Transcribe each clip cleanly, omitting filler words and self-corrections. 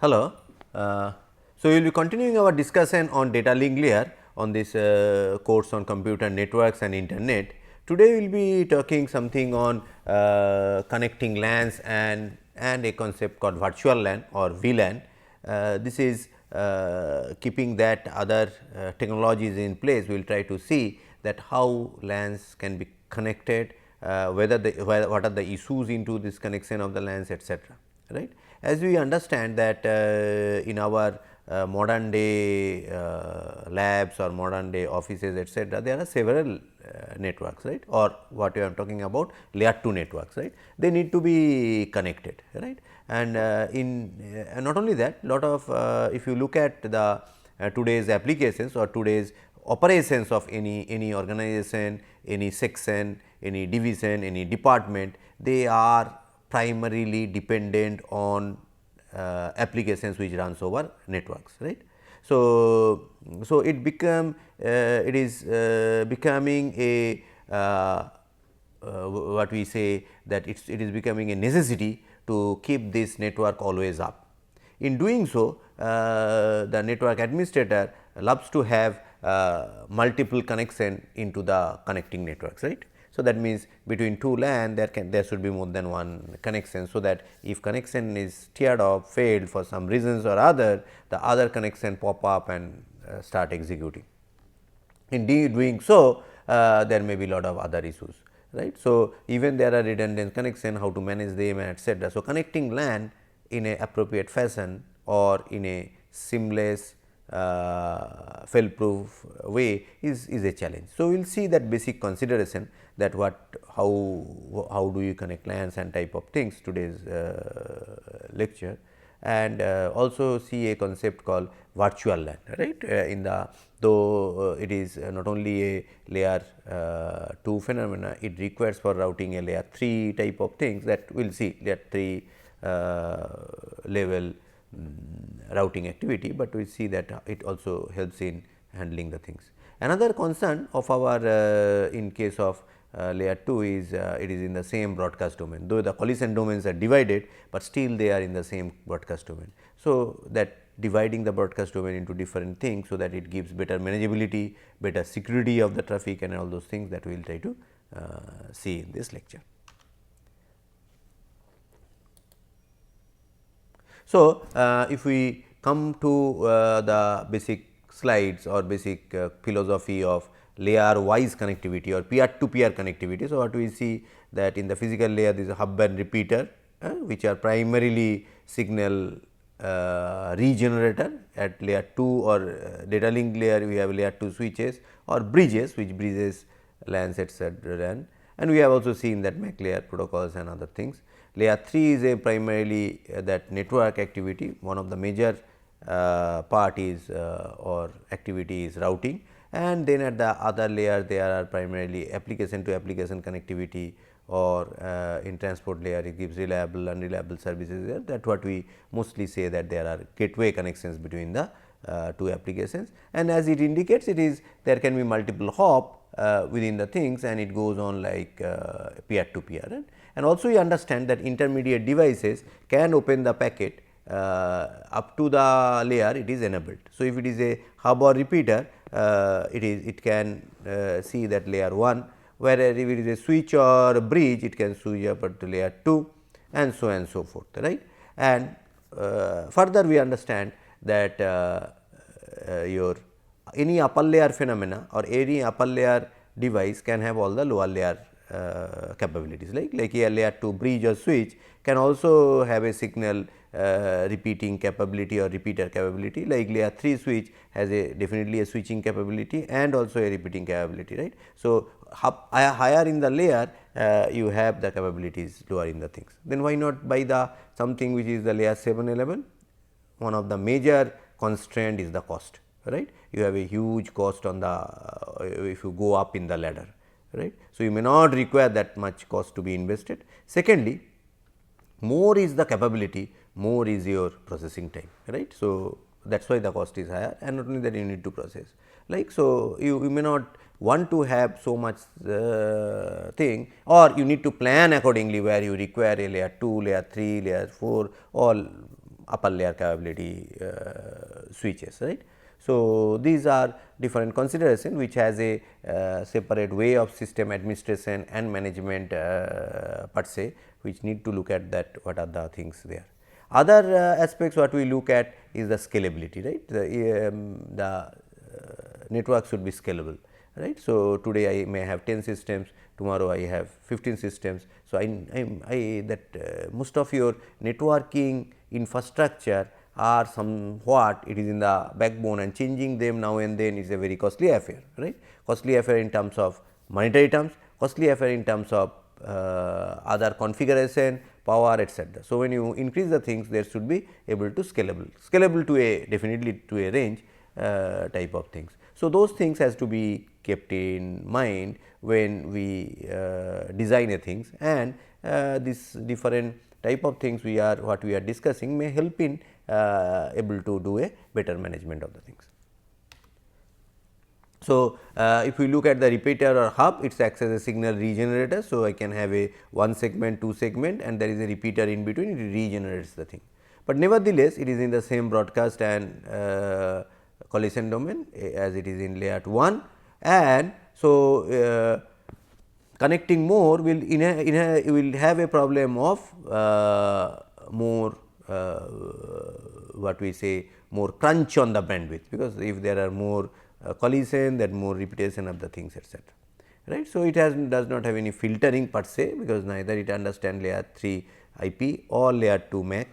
Hello. So, we will be continuing our discussion on data link layer on this course on computer networks and internet. Today, we will be talking something on connecting LANs and a concept called virtual LAN or VLAN. This is keeping that other technologies in place. We will try to see that how LANs can be connected, what are the issues into this connection of the LANs, etc. Right. As we understand that in our modern day labs or modern day offices, etc., there are several networks, right, or what we are talking about layer 2 networks, right. They need to be connected, right, and not only that, lot of if you look at the today's applications or today's operations of any organization, any section, any division, any department, they are primarily dependent on applications which runs over networks, right. So, it is becoming a what we say that it is becoming a necessity to keep this network always up. In doing so, the network administrator loves to have multiple connection into the connecting networks, right. So, that means between two LAN there should be more than one connection. So, that if connection is teared off, failed for some reasons or other, the other connection pop up and start executing. In doing so, there may be lot of other issues, right. So, even there are redundant connection, how to manage them and etc. So, connecting LAN in a appropriate fashion or in a seamless fail proof way is a challenge. So, we will see that basic consideration that how do you connect LANs and type of things today's lecture, and also see a concept called virtual LAN, right. In the though it is not only a layer 2 phenomena, it requires for routing a layer 3 type of things that we will see layer 3 level routing activity, but we see that it also helps in handling the things. Another concern of our in case of layer 2 is it is in the same broadcast domain, though the collision domains are divided, but still they are in the same broadcast domain. So, that dividing the broadcast domain into different things, so that it gives better manageability, better security of the traffic and all those things that we will try to see in this lecture. So, if we come to the basic slides or basic philosophy of layer wise connectivity or peer to peer connectivity. So, what we see that in the physical layer there is a hub and repeater which are primarily signal regenerator. At layer 2 or data link layer we have layer 2 switches or bridges which bridges LANs etc. And we have also seen that MAC layer protocols and other things. Layer 3 is a primarily that network activity, one of the major part is or activity is routing, and then at the other layer there are primarily application to application connectivity, or in transport layer it gives reliable unreliable services there. That what we mostly say that there are gateway connections between the two applications, and as it indicates it is there can be multiple hop within the things and it goes on like peer to peer. Right? And also you understand that intermediate devices can open the packet up to the layer it is enabled. So, if it is a hub or repeater it can see that layer 1, whereas if it is a switch or a bridge it can switch up to layer 2 and so on and so forth, right. And further we understand that your any upper layer phenomena or any upper layer device can have all the lower layer capabilities, like a layer 2 bridge or switch can also have a signal repeating capability or repeater capability, like layer 3 switch has a definitely a switching capability and also a repeating capability, right. So, higher in the layer you have the capabilities lower in the things, then why not buy the something which is the layer 7 level. One of the major constraint is the cost, right. You have a huge cost on the if you go up in the ladder, right. So, you may not require that much cost to be invested. Secondly, more is the capability, more is your processing time, right. So, that is why the cost is higher, and not only that you need to process, like. So, you may not want to have so much thing, or you need to plan accordingly where you require a layer 2, layer 3, layer 4 all upper layer capability switches, right. So, these are different considerations which has a separate way of system administration and management per se, which need to look at that what are the things there. Other aspects what we look at is the scalability, right. The network should be scalable, right. So, today I may have 10 systems, tomorrow I have 15 systems. So, most of your networking infrastructure are somewhat it is in the backbone, and changing them now and then is a very costly affair, right. Costly affair in terms of monetary terms, costly affair in terms of other configuration, power, etc. So, when you increase the things, there should be able to scalable to a definitely to a range type of things. So, those things has to be kept in mind when we design a things, and this different type of things we are what we are discussing may help in able to do a better management of the things. So, if we look at the repeater or hub, it acts as a signal regenerator. So, I can have a one segment, two segment, and there is a repeater in between, it regenerates the thing. But nevertheless, it is in the same broadcast and collision domain as it is in layer 1, and so connecting more will will have a problem of more what we say more crunch on the bandwidth, because if there are more collision, that more repetition of the things, etc. Right. So, it does not have any filtering per se, because neither it understands layer 3 IP or layer 2 MAC,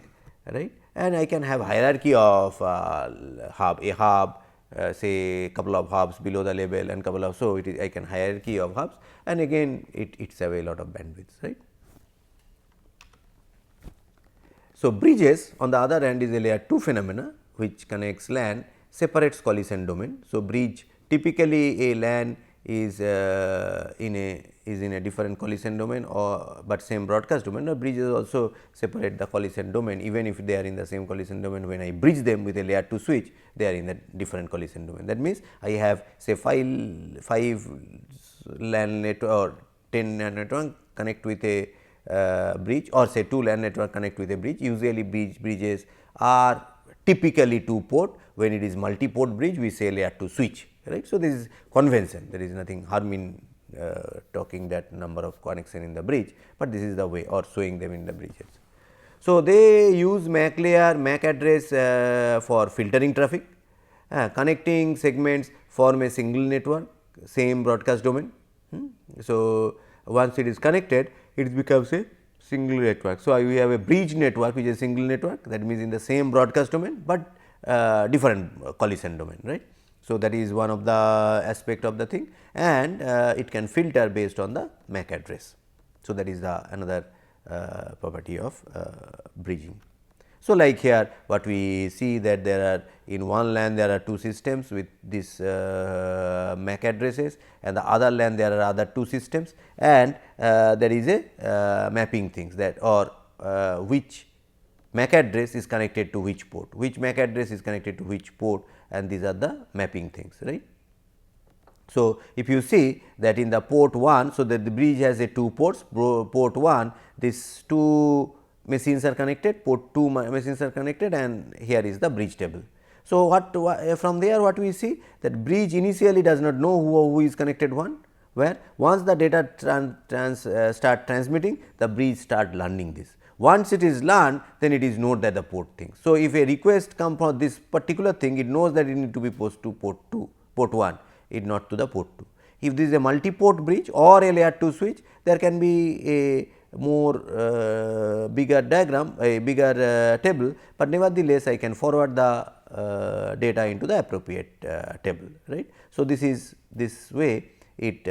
right. And I can have hierarchy of hub, say couple of hubs below the level and couple of, so it is I can hierarchy of hubs, and again it eats away a lot of bandwidth, right. So, bridges on the other hand is a layer 2 phenomena which connects LAN, separates collision domain. So, bridge typically a LAN is in a different collision domain, or but same broadcast domain, or bridges also separate the collision domain, even if they are in the same collision domain. When I bridge them with a layer 2 switch, they are in the different collision domain. That means, I have say 5 LAN network or 10 LAN network connect with a bridge, or say 2 LAN network connect with a bridge. Usually bridges are typically 2 port. When it is multi port bridge, we say layer 2 switch, right. So, this is convention, there is nothing harm in talking that number of connection in the bridge, but this is the way or showing them in the bridges. So, they use MAC layer, MAC address for filtering traffic, connecting segments form a single network, same broadcast domain. So, once it is connected, it becomes a single network. So, we have a bridge network which is a single network, that means in the same broadcast domain, but different collision domain, right. So, that is one of the aspect of the thing, and it can filter based on the MAC address. So, that is the another property of bridging. So, like here what we see that there are in one LAN there are 2 systems with this MAC addresses, and the other LAN there are other 2 systems, and there is a mapping things that or which MAC address is connected to which port, which MAC address is connected to which port, and these are the mapping things, right. So, if you see that in the port 1, so that the bridge has a 2 ports, port 1 these 2 machines are connected, port 2 machines are connected, and here is the bridge table. So, from there what we see that bridge initially does not know who is connected one, where once the data start transmitting, the bridge start learning this. Once it is learned, then it is known that the port thing. So, if a request come for this particular thing, it knows that it need to be posted to port 1, it not to the port 2. If this is a multi-port bridge or a layer 2 switch, there can be a more bigger diagram, a bigger table, but nevertheless I can forward the data into the appropriate table, right. So, this is this way it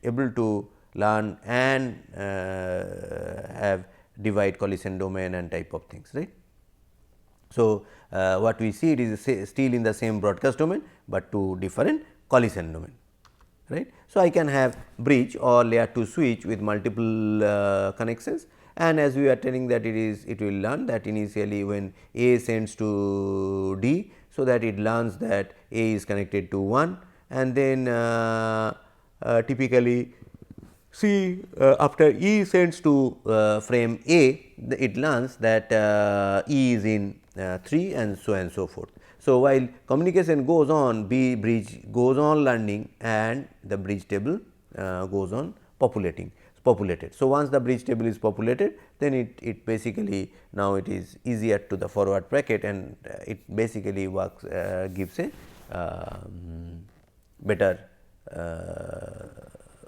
able to learn and have divide collision domain and type of things, right. So, what we see it is still in the same broadcast domain, but to different collision domain, right. So, I can have bridge or layer 2 switch with multiple connections, and as we are telling that it will learn that initially when A sends to D. So, that it learns that A is connected to 1, and then typically see after E sends to frame A, it learns that E is in 3 and so forth. So, while communication goes on, B bridge goes on learning and the bridge table goes on populated. So, once the bridge table is populated, then it basically now it is easier to the forward bracket, and it basically works gives a better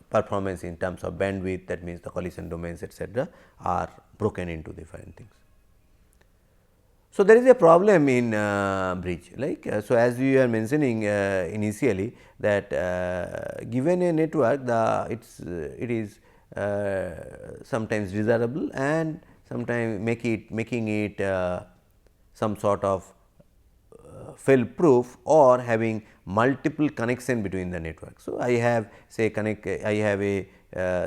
performance in terms of bandwidth, that means the collision domains etcetera are broken into different things. So, there is a problem in bridge, like so as we were mentioning initially that given a network it is sometimes desirable and sometimes making it some sort of fail proof or having multiple connection between the network. So, I have say I have a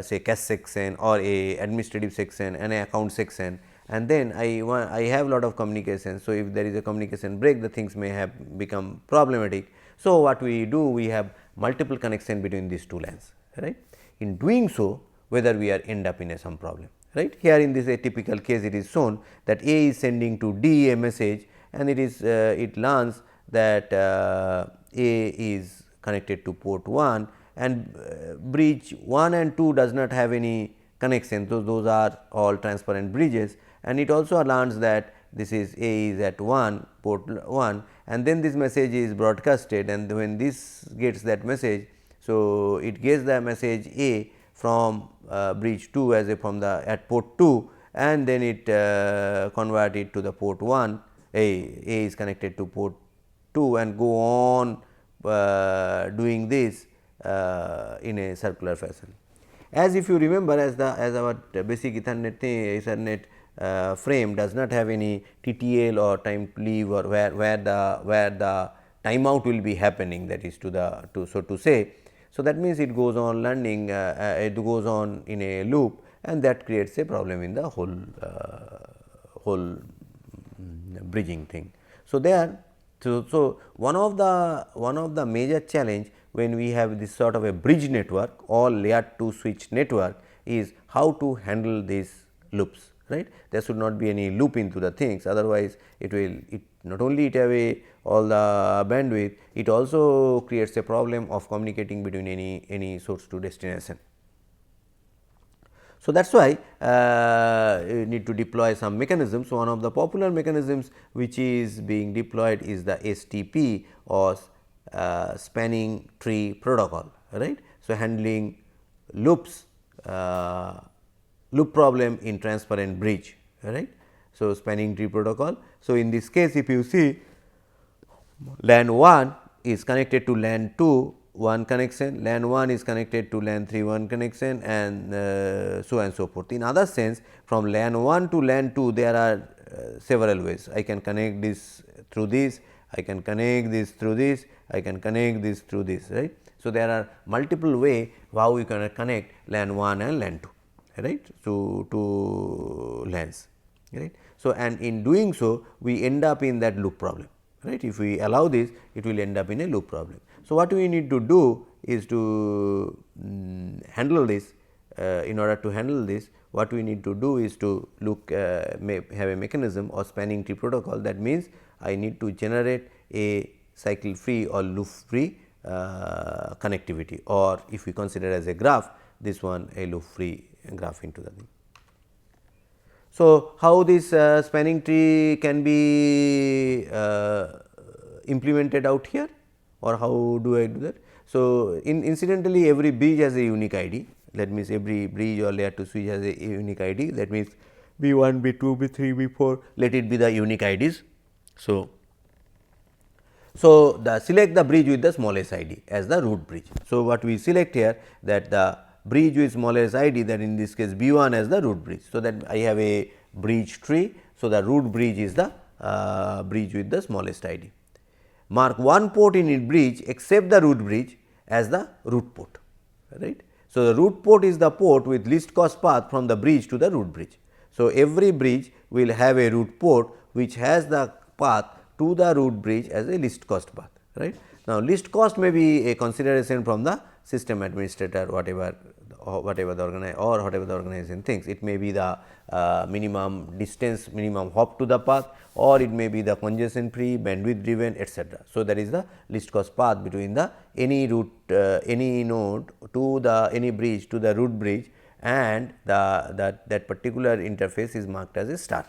say cache section or a administrative section and a account section, and then I have lot of communication. So, if there is a communication break, the things may have become problematic. So, what we do, we have multiple connection between these two LANs, right. In doing so, whether we are end up in some problem, right. Here in this a typical case, it is shown that A is sending to D a message, and it is it learns that A is connected to port 1 and bridge 1 and 2 does not have any connection. Those are all transparent bridges, and it also learns that this is A is at 1 port 1, and then this message is broadcasted, and when this gets that message. So, it gets the message A from bridge 2 as a from the at port 2, and then it convert it to the port 1. A is connected to port 2 and go on doing this in a circular fashion. As if you remember, as our basic Ethernet frame does not have any TTL or time to leave, or where the timeout will be happening, that is so to say. So, that means it goes on learning, it goes on in a loop, and that creates a problem in the whole bridging thing. So, so one of the major challenge when we have this sort of a bridge network or layer 2 switch network is how to handle these loops, right. There should not be any loop into the things, otherwise it not only it away all the bandwidth, it also creates a problem of communicating between any source to destination. So, that is why you need to deploy some mechanisms. So, one of the popular mechanisms which is being deployed is the STP or spanning tree protocol, right. So, handling loops loop problem in transparent bridge, right. So, spanning tree protocol. So, in this case if you see LAN 1 is connected to LAN 2 one connection, LAN 1 is connected to LAN 3 one connection, and so on and so forth. In other sense, from LAN 1 to LAN 2 there are several ways. I can connect this through this, I can connect this through this, I can connect this through this, right. So, there are multiple way how we can connect LAN 1 and LAN 2, right, to LANs, right. So, and in doing so we end up in that loop problem, right. If we allow this, it will end up in a loop problem. So, what we need to do is to handle this. In order to handle this, what we need to do is to have a mechanism or spanning tree protocol. That means, I need to generate a cycle free or loop free connectivity, or if we consider as a graph, this one a loop free graph into the thing. So, how this spanning tree can be implemented out here, or how do I do that? So, incidentally every bridge has a unique ID, that means every bridge or layer 2 switch has a unique ID, that means B 1, B 2, B 3, B 4, let it be the unique IDs. So, select the bridge with the smallest ID as the root bridge. So, what we select here, that the bridge with smallest ID, that in this case B 1 as the root bridge. So, that I have a bridge tree. So, the root bridge is the bridge with the smallest ID. Mark one port in each bridge except the root bridge as the root port, right. So, the root port is the port with least cost path from the bridge to the root bridge. So, every bridge will have a root port which has the path to the root bridge as a least cost path, right. Now, least cost may be a consideration from the system administrator, whatever whatever the organization thinks. It may be the minimum distance, minimum hop to the path, or it may be the congestion free, bandwidth driven, etc. So, that is the least cost path between the any root any node to the any bridge to the root bridge, and that particular interface is marked as a star,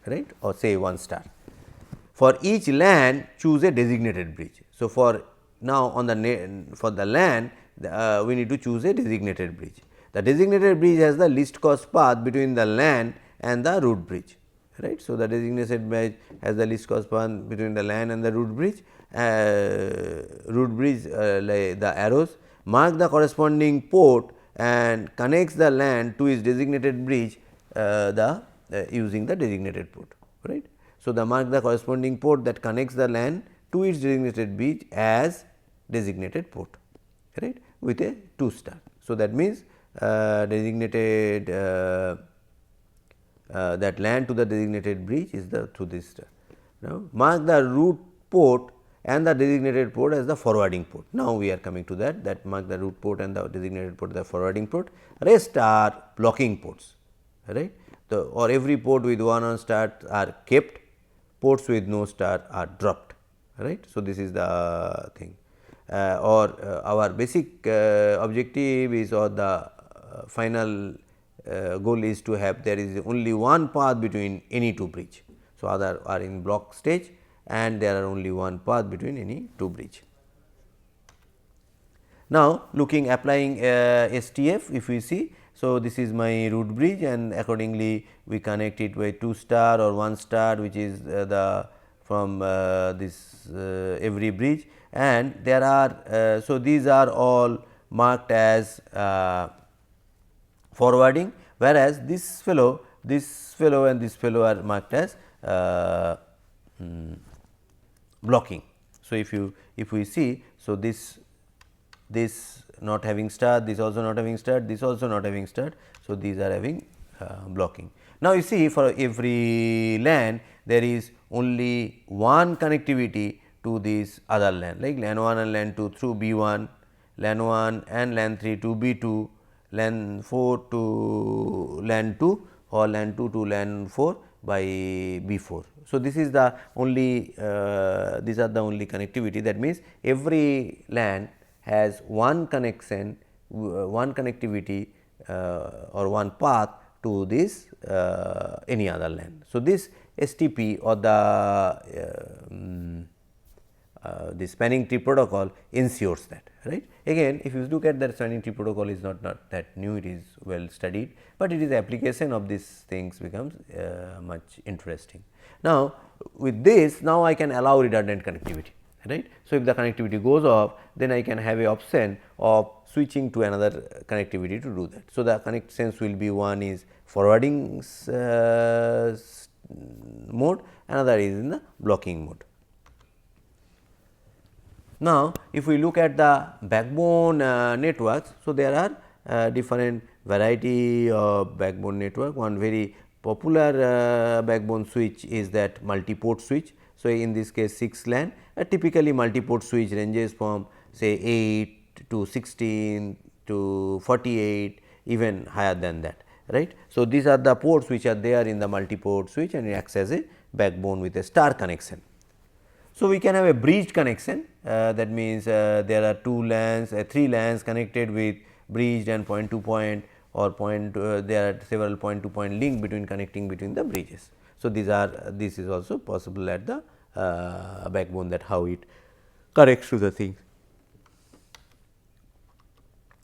right, or say 1 star. For each LAN, choose a designated bridge. So, for now on the for the LAN, we need to choose a designated bridge. The designated bridge has the least cost path between the LAN and the root bridge, right. So, the designated bridge has the least cost path between the LAN and the root bridge. Like the arrows mark the corresponding port and connects the LAN to its designated bridge using the designated port, right. So, the mark the corresponding port that connects the LAN to its designated bridge as designated port, right, with a 2 star. So, that means designated that LAN to the designated bridge is through this star. Now, mark the root port and the designated port as the forwarding port. Now, we are coming to that mark the root port and the designated port as the forwarding port. Rest are blocking ports, right. Or every port with 1 star are kept, ports with no star are dropped, right. So, this is the thing, our basic objective is, or the final goal is to have there is only one path between any two bridge. So, other are in block stage and there are only one path between any two bridge. Now, applying STF, if we see, so this is my root bridge and accordingly we connect it with 2 star or 1 star, which is the from this every bridge, and there are so these are all marked as forwarding, whereas this fellow and this fellow are marked as blocking. So, if we see, so this not having star, this also not having star, this also not having star. So, these are having blocking. Now, you see for every LAN there is only one connectivity to this other LAN, like LAN 1 and LAN 2 through B 1, LAN 1 and LAN 3 to B 2, LAN 4 to LAN 2 or LAN 2 to LAN 4 by B 4. So, this is the only these are the only connectivity, that means every LAN has one connection, one connectivity or one path to this any other LAN. So, this STP or the spanning tree protocol ensures that, right. Again, if you look at the spanning tree protocol is not that new, it is well studied, but it is application of these things becomes much interesting. Now, with this, now I can allow redundant connectivity, right. So, if the connectivity goes off, then I can have a option of switching to another connectivity to do that. So, the connections will be, one is forwarding mode, another is in the blocking mode. Now, if we look at the backbone networks, so there are different variety of backbone network. One very popular backbone switch is that multi-port switch. So, in this case 6 LAN, typically multi-port switch ranges from say 8 to 16 to 48, even higher than that, right. So, these are the ports which are there in the multi-port switch and it acts as a backbone with a star connection. So, we can have a bridged connection, that means there are 2 LANs, 3 LANs connected with bridged and point to point, or there are several point to point link between connecting between the bridges. So, this is also possible at the backbone, that how it connects to the thing.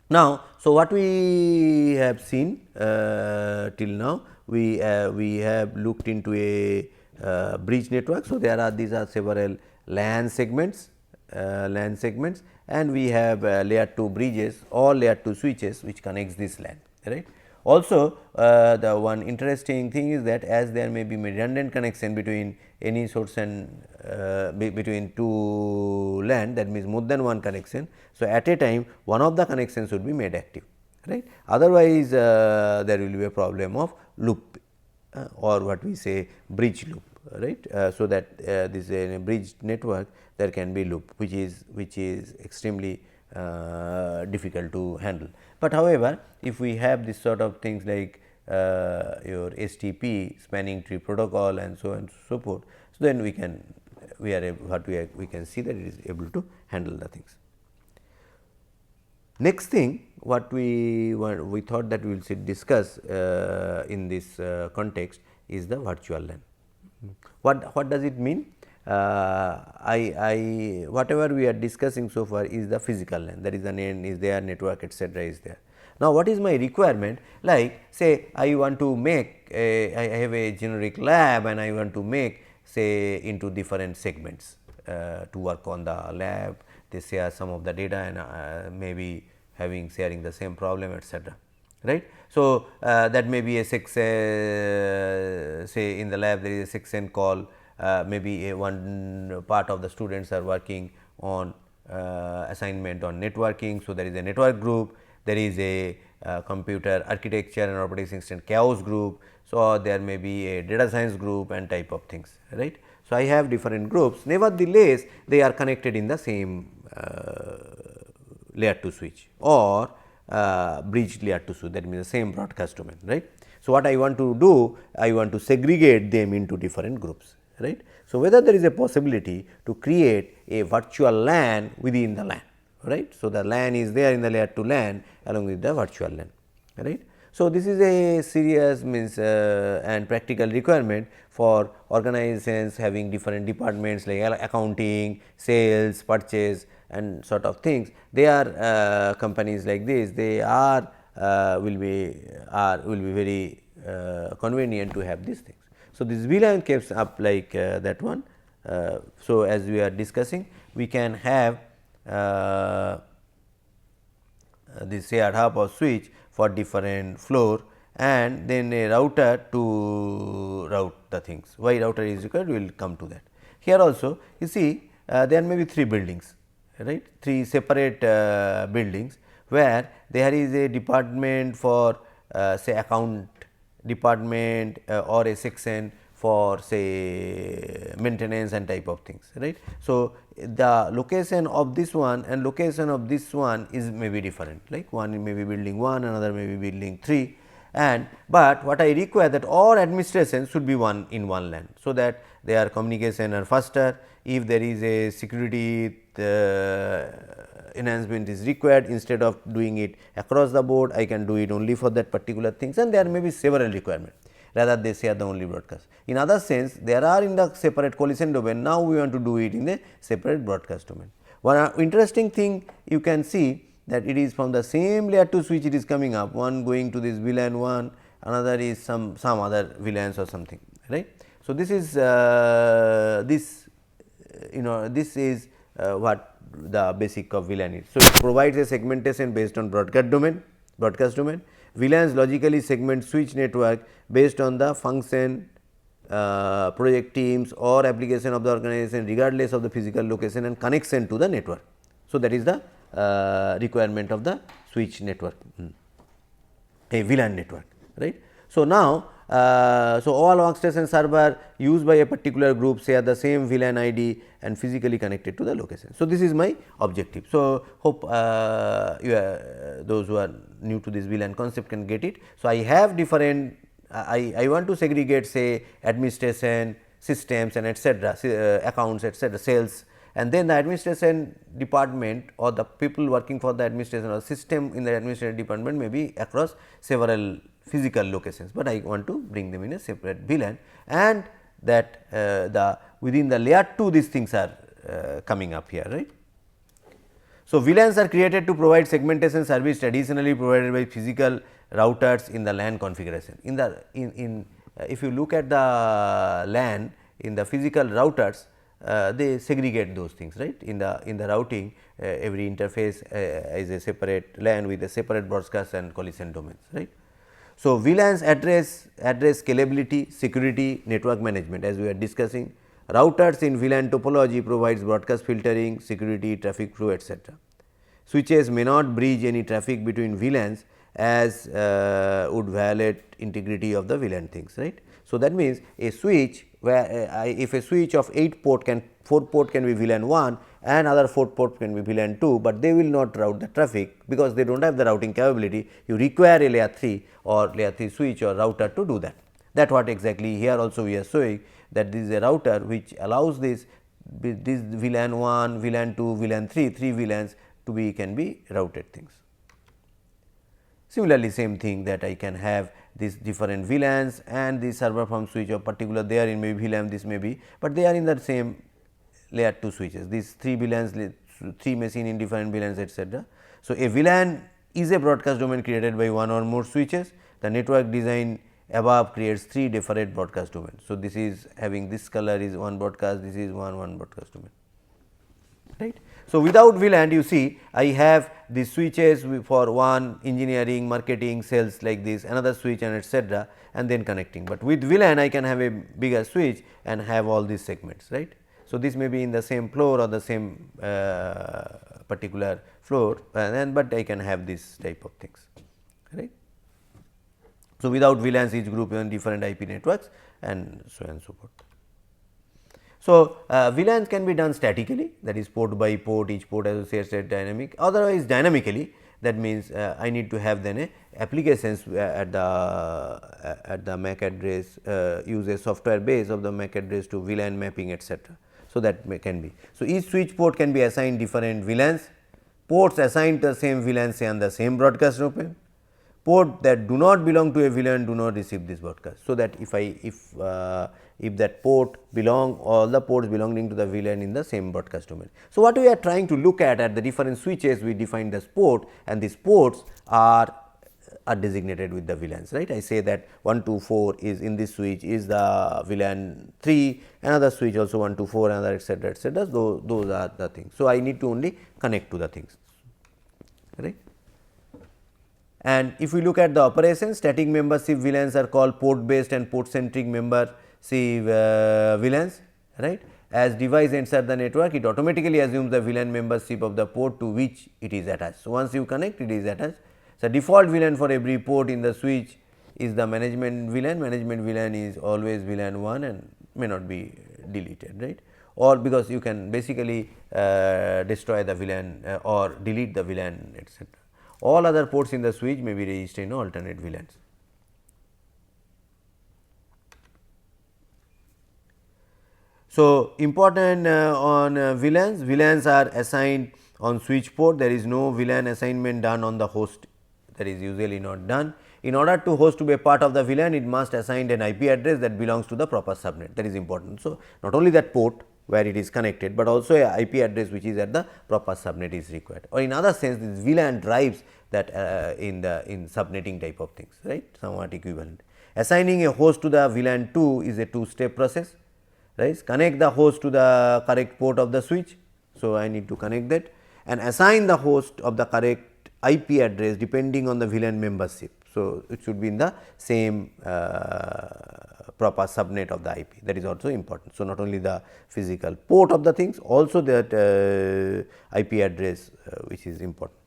Now, so what we have seen till now, we have looked into a bridge network. So, these are several LAN segments, and we have layer 2 bridges or layer 2 switches which connects this LAN, right. Also, the one interesting thing is that as there may be redundant connection between any source and between two LAN, that means more than one connection. So, at a time one of the connections should be made active, right. Otherwise, there will be a problem of loop or what we say bridge loop, right. So, that this is a bridge network, there can be loop which is extremely difficult to handle. But however, if we have this sort of things like your STP, spanning tree protocol, and so on and so forth, so then we can we can see that it is able to handle the things. Next thing what we thought that we will discuss in this context is the virtual LAN. What does it mean? Whatever we are discussing so far is the physical LAN, that is the NAN is there, network etc. is there. Now, what is my requirement? Like say I want to make I have a generic lab and I want to make say into different segments to work on the lab. They share some of the data and maybe sharing the same problem etc. Right. So, that may be a section say in the lab there is a section called maybe one part of the students are working on assignment on networking. So, there is a network group, there is a computer architecture and operating system chaos group. So, there may be a data science group and type of things, right. So, I have different groups, nevertheless they are connected in the same layer 2 switch or bridge layer 2 switch, that means the same broadcast domain, right. So, what I want to do, I want to segregate them into different groups, right. So, whether there is a possibility to create a virtual LAN within the LAN, right. So, the LAN is there in the layer 2 LAN along with the virtual LAN, right. So, this is a serious means and practical requirement for organizations having different departments like accounting, sales, purchase and sort of things. They are companies like this, they are will be very convenient to have these things. So, this VLAN keeps up like that one. So, as we are discussing, we can have this shared hub or switch for different floor and then a router to route the things. Why router is required, we will come to that. Here also you see there may be 3 buildings, right, 3 separate buildings where there is a department for say account department or a section for say maintenance and type of things, right. So, the location of this one and location of this one is may be different, like one may be building 1, another may be building 3, and but what I require that all administration should be one in one LAN. So, that their communication are faster. If there is a security enhancement is required, instead of doing it across the board, I can do it only for that particular things, and there may be several requirements, rather they share the only broadcast. In other sense, there are in the separate collision domain, now we want to do it in a separate broadcast domain. One interesting thing you can see that it is from the same layer 2 switch it is coming up, one going to this VLAN 1, another is some other VLANs or something, right. So, this is this is what the basic of VLAN is. So, it provides a segmentation based on broadcast domain. VLANs logically segment switch network based on the function, project teams or application of the organization regardless of the physical location and connection to the network. So, that is the requirement of the switch network, a VLAN network, right. So, now so all workstation server used by a particular group share the same VLAN ID and physically connected to the location. So, this is my objective. So, hope those who are new to this VLAN concept can get it. So, I have different I want to segregate say administration, systems and etc., accounts etc., sales, and then the administration department or the people working for the administration or system in the administration department may be across several physical locations, but I want to bring them in a separate VLAN, and that the within the layer 2 these things are coming up here, right. So, VLANs are created to provide segmentation service traditionally provided by physical routers in the LAN configuration. In the if you look at the LAN in the physical routers, they segregate those things, right. In the routing, every interface is a separate LAN with a separate broadcast and collision domains, right. So, VLANs address scalability, security, network management as we are discussing. Routers in VLAN topology provides broadcast filtering, security, traffic flow etc. Switches may not bridge any traffic between VLANs as would violate integrity of the VLAN things, right. So, that means a switch where if a switch of 8 port can 4 port can be VLAN 1 and other 4 port can be VLAN 2, but they will not route the traffic because they do not have the routing capability. You require a layer 3 or layer 3 switch or router to do that. That what exactly here also we are showing, that this is a router which allows this VLAN 1, VLAN 2, VLAN 3, 3 VLANs to be can be routed things. Similarly, same thing that I can have these different VLANs and the server farm switch of particular there in maybe VLAN this may be, but they are in the same layer 2 switches. These 3 VLANs, 3 machine in different VLANs, etc. So, a VLAN is a broadcast domain created by one or more switches. The network design above creates 3 different broadcast domains. So, this is having this color is one broadcast, this is one broadcast domain, right. So, without VLAN you see I have the switches for one engineering, marketing, sales like this, another switch and etc., and then connecting, but with VLAN I can have a bigger switch and have all these segments, right. So, this may be in the same floor or the same particular floor, but I can have this type of things, right. So, without VLANs each group on different IP networks and so on and so forth. So, VLANs can be done statically, that is port by port, each port associates a dynamic, otherwise dynamically, that means I need to have then a applications at the MAC address, use a software base of the MAC address to VLAN mapping, etc. So, that can be. So, each switch port can be assigned different VLANs, ports assigned to the same VLAN say on the same broadcast domain. Port that do not belong to a VLAN do not receive this broadcast. So, that if that port belong, all the ports belonging to the VLAN in the same broadcast domain. So, what we are trying to look at the different switches, we define this port and these ports are designated with the VLANs, right. I say that 1 to 4 is in this switch is the VLAN 3, another switch also 1 to 4, another etc., etc. Those are the things. So, I need to only connect to the things, right. And if we look at the operations, static membership VLANs are called port based and port centric membership VLANs, right. As device enters the network, it automatically assumes the VLAN membership of the port to which it is attached. So, once you connect, it is attached. So, default VLAN for every port in the switch is the management VLAN. Management VLAN is always VLAN 1 and may not be deleted, right, or because you can basically destroy the VLAN or delete the VLAN, etc. All other ports in the switch may be registered in alternate VLANs. So, important on VLANs, VLANs are assigned on switch port, there is no VLAN assignment done on the host, that is usually not done. In order to host to be a part of the VLAN, it must assign an IP address that belongs to the proper subnet, that is important. So, not only that port where it is connected, but also a IP address which is at the proper subnet is required, or in other sense this VLAN drives that in subnetting type of things, right, somewhat equivalent. Assigning a host to the VLAN 2 is a 2-step process, right. Connect the host to the correct port of the switch. So, I need to connect that and assign the host of the correct IP address depending on the VLAN membership. So, it should be in the same proper subnet of the IP, that is also important. So, not only the physical port of the things, also that IP address which is important.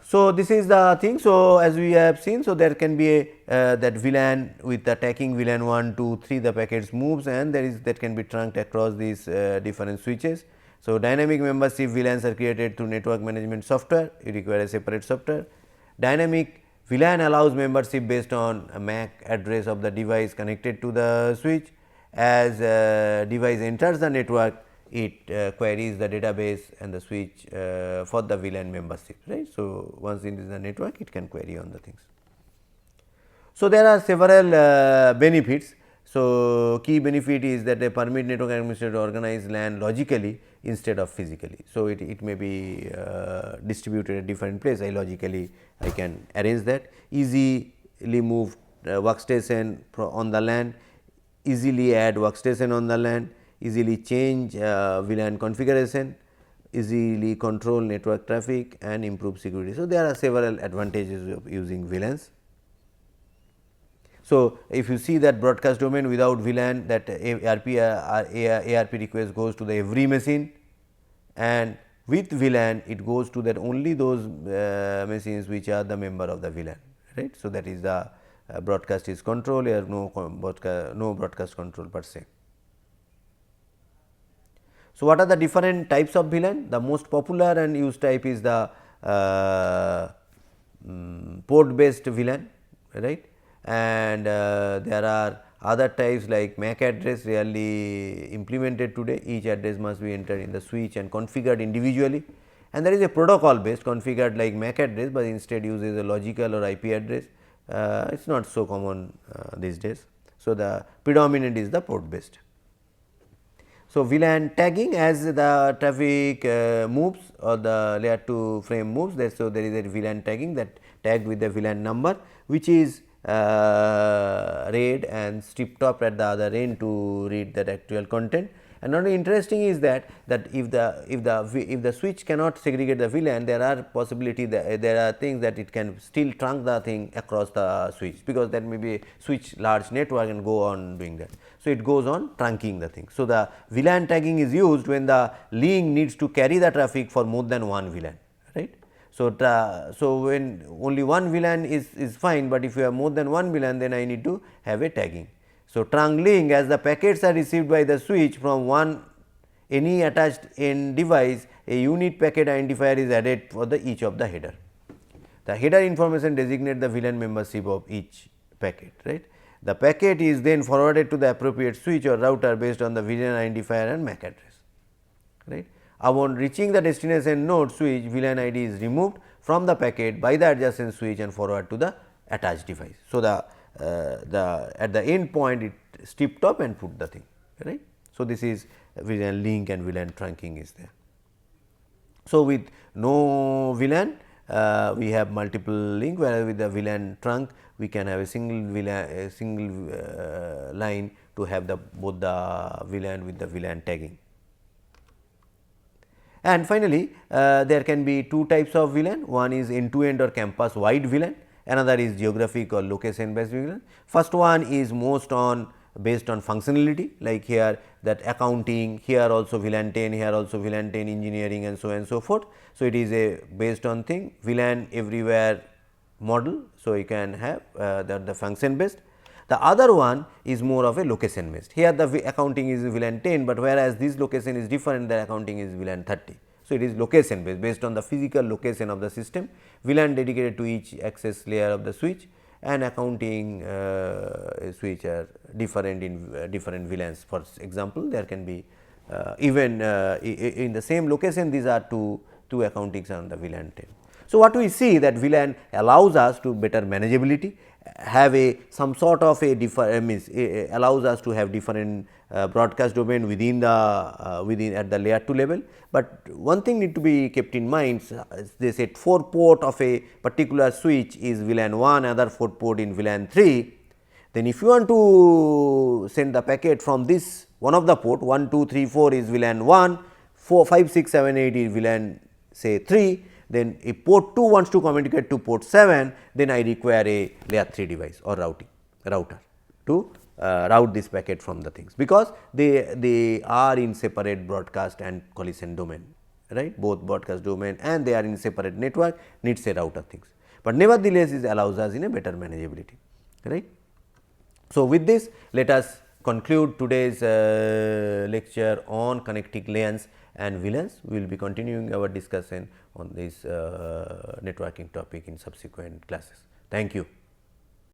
So, this is the thing. So, as we have seen, so there can be a that VLAN with the tagging VLAN 1, 2, 3 the packets moves and there is that can be trunked across these different switches. So, dynamic membership VLANs are created through network management software, you require a separate software. Dynamic VLAN allows membership based on a MAC address of the device connected to the switch. As device enters the network, it queries the database and the switch for the VLAN membership, right. So, once it is the network, it can query on the things. So, there are several benefits. So, key benefit is that they permit network administrator to organize LAN logically instead of physically. So, it may be distributed at different place, I can arrange that, easily move workstation on the LAN, easily add workstation on the LAN, easily change VLAN configuration, easily control network traffic and improve security. So, there are several advantages of using VLANs. So, if you see that broadcast domain without VLAN, that ARP request goes to the every machine, and with VLAN it goes to that only those machines which are the member of the VLAN, right. So, that is the broadcast is control, here no broadcast control per se. So, what are the different types of VLAN? The most popular and used type is the port based VLAN, right, and there are other types like MAC address rarely implemented today. Each address must be entered in the switch and configured individually, and there is a protocol based configured like MAC address, but instead uses a logical or IP address. It is not so common these days. So, the predominant is the port based. So, VLAN tagging, as the traffic moves or the layer 2 frame moves, so there is a VLAN tagging that tagged with the VLAN number, which is read and stripped up at the other end to read that actual content. And not interesting is that if the switch cannot segregate the VLAN, there are possibility that there are things that it can still trunk the thing across the switch, because that may be a switch large network and go on doing that. So, it goes on trunking the thing. So, the VLAN tagging is used when the link needs to carry the traffic for more than one VLAN, right. So, so when only one VLAN is fine, but if you have more than one VLAN, then I need to have a tagging. So, trunk link, as the packets are received by the switch from any attached end device, a unique packet identifier is added for each of the header. The header information designate the VLAN membership of each packet, right. The packet is then forwarded to the appropriate switch or router based on the VLAN identifier and MAC address, right. Upon reaching the destination node switch, VLAN ID is removed from the packet by the adjacent switch and forward to the attached device. So, at the end point it stripped up and put the thing, right. So, this is VLAN link and VLAN trunking is there. So, with no VLAN we have multiple link, whereas with the VLAN trunk we can have a single line to have both the VLAN with the VLAN tagging. And finally, there can be two types of VLAN. One is end to end or campus wide VLAN, another is geographic or location based VLAN. First one is based on functionality, like here that accounting, here also VLAN 10, here also VLAN 10 engineering, and so on and so forth. So, it is a based on thing VLAN everywhere model. So, you can have the function based. The other one is more of a location based. Here the accounting is VLAN 10, but whereas this location is different, the accounting is VLAN 30. So, it is location based on the physical location of the system, VLAN dedicated to each access layer of the switch, and accounting switch are different in different VLANs. For example, there can be even in the same location, these are two accountings on the VLAN 10. So, what we see that VLAN allows us to better manageability, have some sort of allows us to have different broadcast domain within at the layer 2 level. But one thing need to be kept in mind, they said 4 port of a particular switch is VLAN 1, other 4 port in VLAN 3. Then if you want to send the packet from this one of the port 1, 2, 3, 4 is VLAN 1, 4, 5, 6, 7, 8 is VLAN say 3. Then if port 2 wants to communicate to port 7, then I require a layer 3 device or router to route this packet from the things, because they are in separate broadcast and collision domain, right, both broadcast domain, and they are in separate network, needs a router things, but nevertheless it allows us in a better manageability, right. So, with this let us conclude today's lecture on connecting LANs and VLANs. We will be continuing our discussion on this networking topic in subsequent classes. Thank you.